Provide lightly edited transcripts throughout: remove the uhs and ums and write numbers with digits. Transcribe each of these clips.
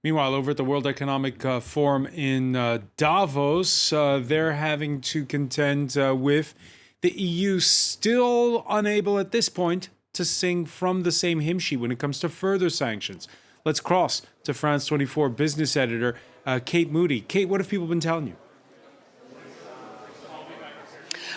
Meanwhile, over at the World Economic Forum in Davos, they're having to contend with the EU still unable at this point to sing from the same hymn sheet when it comes to further sanctions. Let's cross to France 24 business editor Kate Moody. Kate, what have people been telling you?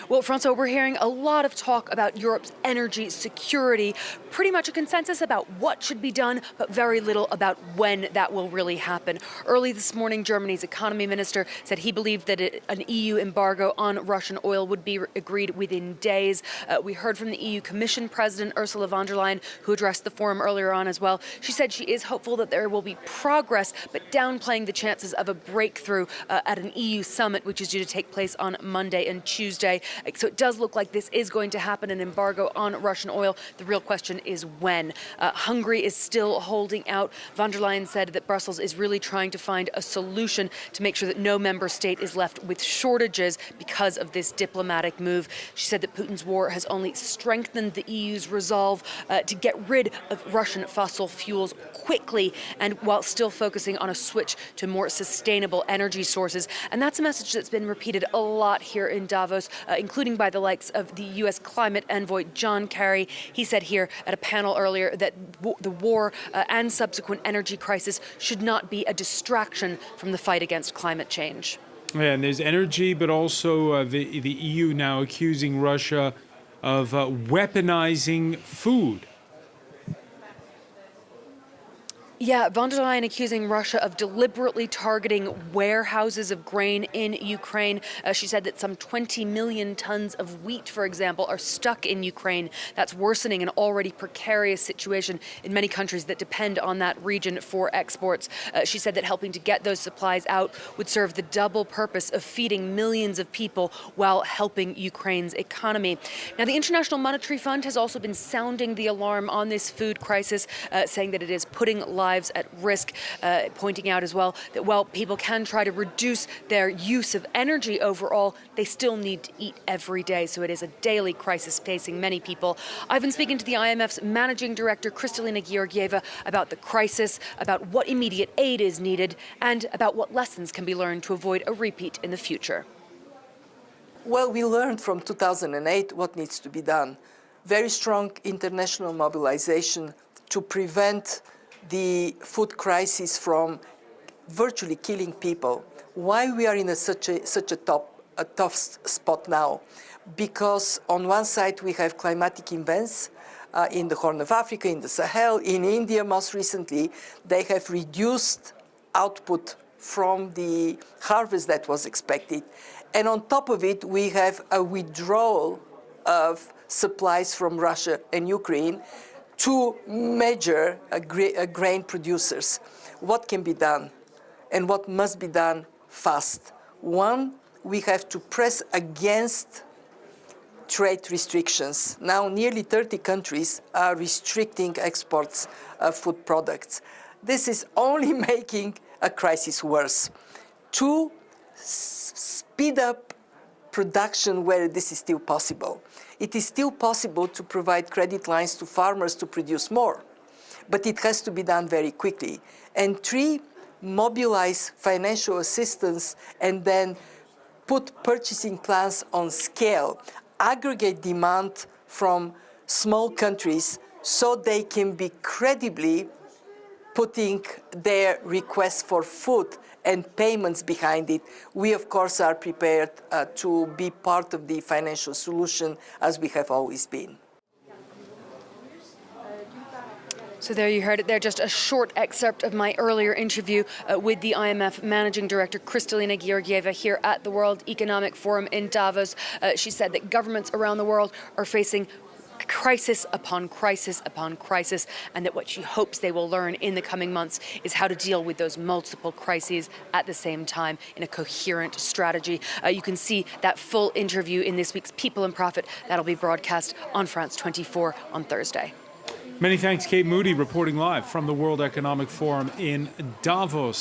Well, Francois, we're hearing a lot of talk about Europe's energy security, pretty much a consensus about what should be done, but very little about when that will really happen. Early this morning, Germany's economy minister said he believed that an EU embargo on Russian oil would be agreed within days. We heard from the EU Commission President Ursula von der Leyen, who addressed the forum earlier on as well. She said she is hopeful that there will be progress, but downplaying the chances of a breakthrough at an EU summit, which is due to take place on Monday and Tuesday. So it does look like this is going to happen, an embargo on Russian oil. The real question is when. Hungary is still holding out. Von der Leyen said that Brussels is really trying to find a solution to make sure that no member state is left with shortages because of this diplomatic move. She said that Putin's war has only strengthened the EU's resolve to get rid of Russian fossil fuels quickly, and while still focusing on a switch to more sustainable energy sources. And that's a message that's been repeated a lot here in Davos, including by the likes of the U.S. climate envoy John Kerry. He said here at a panel earlier that the war and subsequent energy crisis should not be a distraction from the fight against climate change. Yeah, and there's energy, but also the EU now accusing Russia of weaponizing food. Yeah, von der Leyen accusing Russia of deliberately targeting warehouses of grain in Ukraine. She said that some 20 million tons of wheat, for example, are stuck in Ukraine. That's worsening an already precarious situation in many countries that depend on that region for exports. She said that helping to get those supplies out would serve the double purpose of feeding millions of people while helping Ukraine's economy. Now, the International Monetary Fund has also been sounding the alarm on this food crisis, saying that it is putting lives at risk, pointing out as well that while people can try to reduce their use of energy overall, they still need to eat every day. So it is a daily crisis facing many people. I've been speaking to the IMF's managing director, Kristalina Georgieva, about the crisis, about what immediate aid is needed, and about what lessons can be learned to avoid a repeat in the future. Well, we learned from 2008 what needs to be done. Very strong international mobilization to prevent the food crisis from virtually killing people. Why we are in such a tough spot now? Because on one side we have climatic events in the Horn of Africa, in the Sahel, in India most recently. They have reduced output from the harvest that was expected. And on top of it, we have a withdrawal of supplies from Russia and Ukraine, two major grain producers. What can be done and what must be done fast? One, we have to press against trade restrictions. Now nearly 30 countries are restricting exports of food products. This is only making a crisis worse. Two, speed up production where this is still possible. It is still possible to provide credit lines to farmers to produce more, but it has to be done very quickly. And three, mobilize financial assistance and then put purchasing plans on scale, aggregate demand from small countries so they can be credibly putting their requests for food and payments behind it. We, of course, are prepared to be part of the financial solution, as we have always been. So there you heard it there, just a short excerpt of my earlier interview with the IMF Managing Director Kristalina Georgieva here at the World Economic Forum in Davos. She said that governments around the world are facing crisis upon crisis upon crisis, and that what she hopes they will learn in the coming months is how to deal with those multiple crises at the same time in a coherent strategy. You can see that full interview in this week's People and Profit. That'll be broadcast on France 24 on Thursday. Many thanks, Kate Moody, reporting live from the World Economic Forum in Davos.